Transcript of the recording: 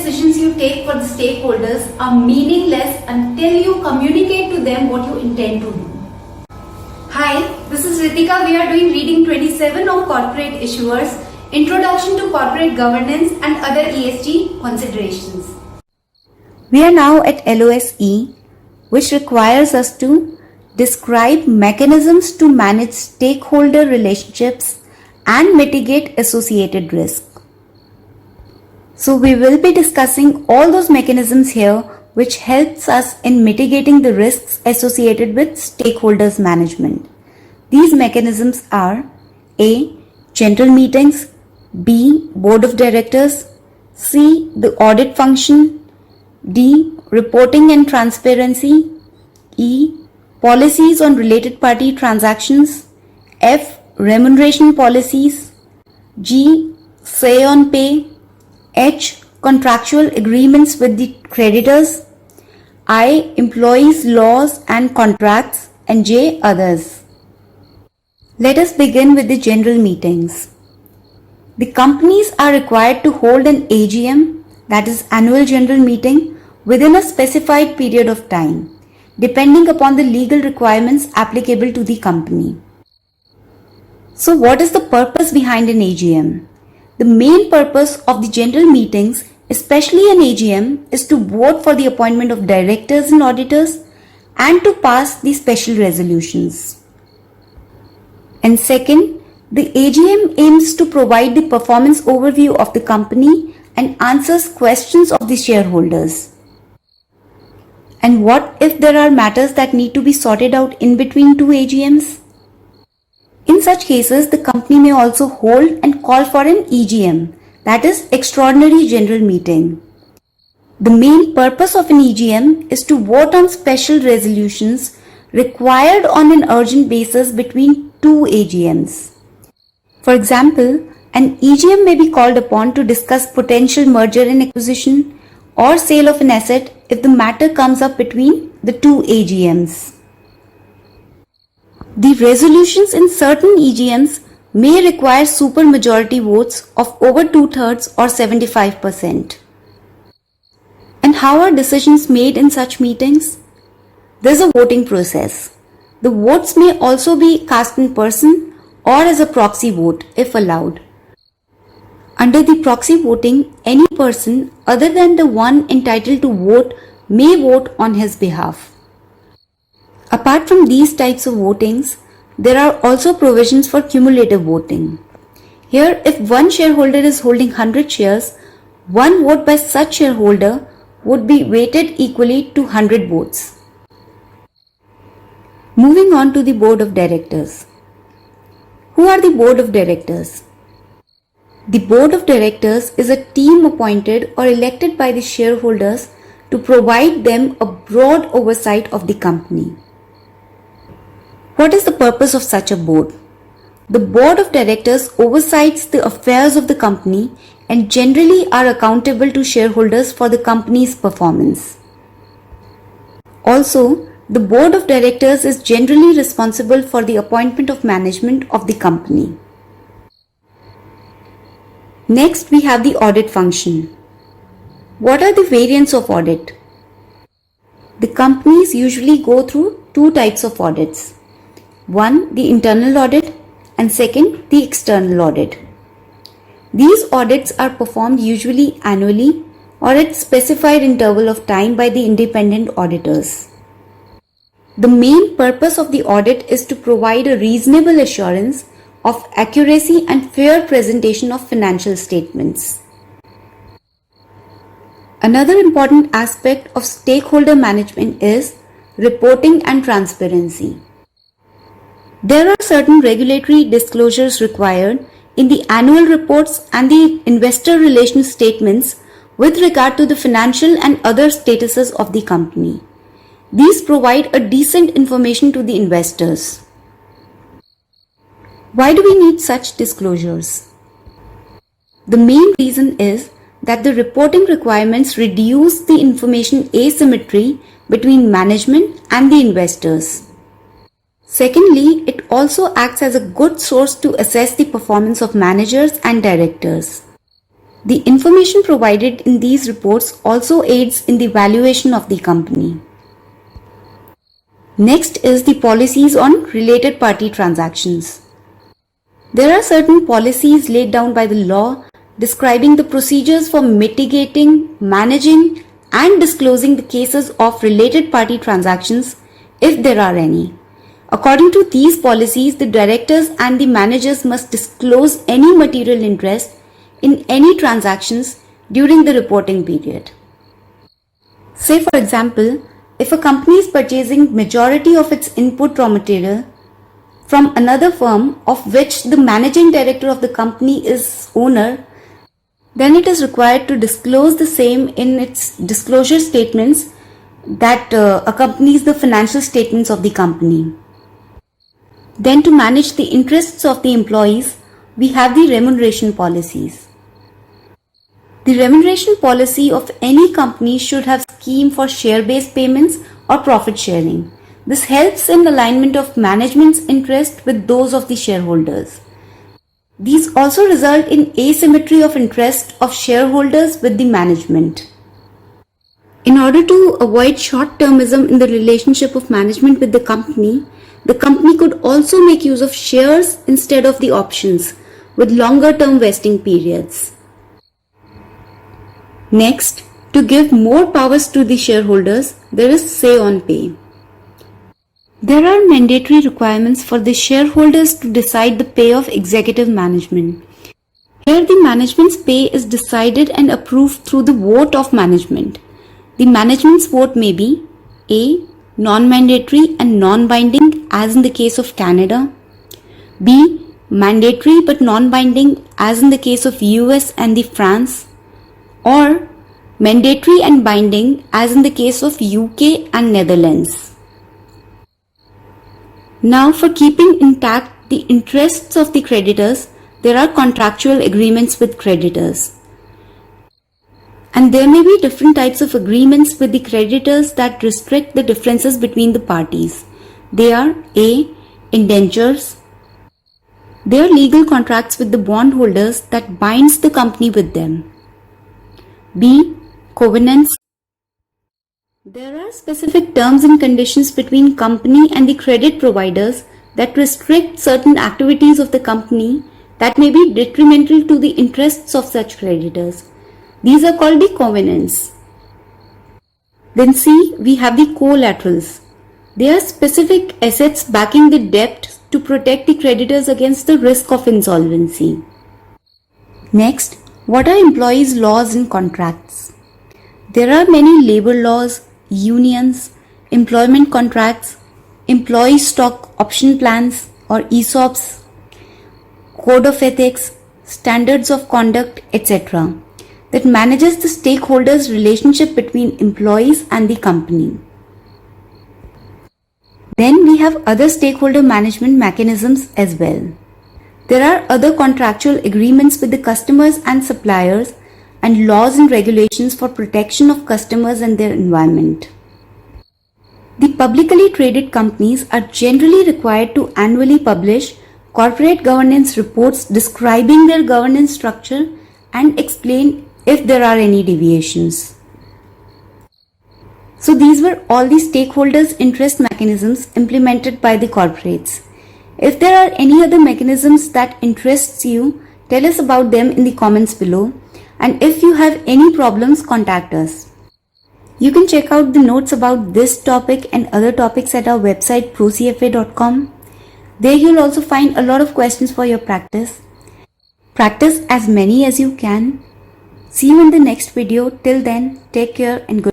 decisions you take for the stakeholders are meaningless until you communicate to them what you intend to do. Hi, this is Ritika. We are doing reading 27 of Corporate Issuers, Introduction to Corporate Governance and Other ESG Considerations. We are now at LOSE, which requires us to describe mechanisms to manage stakeholder relationships and mitigate associated risk. So we will be discussing all those mechanisms here which helps us in mitigating the risks associated with stakeholders management. These mechanisms are A. General meetings, B. Board of Directors, C. The audit function, D. Reporting and transparency, E. Policies on related party transactions, F. Remuneration policies, G. Say on pay, H. Contractual agreements with the creditors, I. Employees' laws and contracts, and J. Others. Let us begin with the general meetings. The companies are required to hold an AGM, that is annual general meeting, within a specified period of time, depending upon the legal requirements applicable to the company. So what is the purpose behind an AGM? The main purpose of the general meetings, especially an AGM, is to vote for the appointment of directors and auditors and to pass the special resolutions. And second, the AGM aims to provide the performance overview of the company and answers questions of the shareholders. And what if there are matters that need to be sorted out in between two AGMs? In such cases, the company may also hold and call for an EGM, that is Extraordinary General Meeting. The main purpose of an EGM is to vote on special resolutions required on an urgent basis between two AGMs. For example, an EGM may be called upon to discuss potential merger and acquisition or sale of an asset if the matter comes up between the two AGMs. The resolutions in certain EGMs may require supermajority votes of over 2/3 or 75%. And how are decisions made in such meetings? There is a voting process. The votes may also be cast in person or as a proxy vote if allowed. Under the proxy voting, any person other than the one entitled to vote may vote on his behalf. Apart from these types of votings, there are also provisions for cumulative voting. Here, if one shareholder is holding 100 shares, one vote by such shareholder would be weighted equally to 100 votes. Moving on to the Board of Directors. Who are the Board of Directors? The Board of Directors is a team appointed or elected by the shareholders to provide them a broad oversight of the company. What is the purpose of such a board? The Board of Directors oversees the affairs of the company and generally are accountable to shareholders for the company's performance. Also, the Board of Directors is generally responsible for the appointment of management of the company. Next, we have the audit function. What are the variants of audit? The companies usually go through two types of audits. One, the internal audit, and second, the external audit. These audits are performed usually annually or at specified interval of time by the independent auditors. The main purpose of the audit is to provide a reasonable assurance of accuracy and fair presentation of financial statements. Another important aspect of stakeholder management is reporting and transparency. There are certain regulatory disclosures required in the annual reports and the investor relations statements with regard to the financial and other statuses of the company. These provide a decent information to the investors. Why do we need such disclosures? The main reason is that the reporting requirements reduce the information asymmetry between management and the investors. Secondly, it also acts as a good source to assess the performance of managers and directors. The information provided in these reports also aids in the valuation of the company. Next is the policies on related party transactions. There are certain policies laid down by the law describing the procedures for mitigating, managing, and disclosing the cases of related party transactions if there are any. According to these policies, the directors and the managers must disclose any material interest in any transactions during the reporting period. Say for example, if a company is purchasing majority of its input raw material from another firm of which the managing director of the company is owner, then it is required to disclose the same in its disclosure statements that accompanies the financial statements of the company. Then to manage the interests of the employees, we have the remuneration policies. The remuneration policy of any company should have a scheme for share-based payments or profit sharing. This helps in alignment of management's interest with those of the shareholders. These also result in asymmetry of interest of shareholders with the management. In order to avoid short-termism in the relationship of management with the company could also make use of shares instead of the options with longer-term vesting periods. Next, to give more powers to the shareholders, there is say on pay. There are mandatory requirements for the shareholders to decide the pay of executive management. Here the management's pay is decided and approved through the vote of management. The management's vote may be A. Non-mandatory and non-binding as in the case of Canada, B. Mandatory but non-binding as in the case of US and the France, or mandatory and binding as in the case of UK and Netherlands. Now for keeping intact the interests of the creditors, there are contractual agreements with creditors. And there may be different types of agreements with the creditors that restrict the differences between the parties. They are A. Indentures. They are legal contracts with the bondholders that binds the company with them. B. Covenants. There are specific terms and conditions between company and the credit providers that restrict certain activities of the company that may be detrimental to the interests of such creditors. These are called the covenants. Then C, we have the collaterals. They are specific assets backing the debt to protect the creditors against the risk of insolvency. Next, what are employees' laws and contracts? There are many labor laws, unions, employment contracts, employee stock option plans or ESOPs, code of ethics, standards of conduct, etc. that manages the stakeholders' relationship between employees and the company. Then we have other stakeholder management mechanisms as well. There are other contractual agreements with the customers and suppliers and laws and regulations for protection of customers and their environment. The publicly traded companies are generally required to annually publish corporate governance reports describing their governance structure and explain if there are any deviations. So these were all the stakeholders' interest mechanisms implemented by the corporates. If there are any other mechanisms that interests you, tell us about them in the comments below, and if you have any problems, contact us. You can check out the notes about this topic and other topics at our website procfa.com. There you'll also find a lot of questions for your practice. Practice as many as you can. See you in the next video. Till then, take care and good.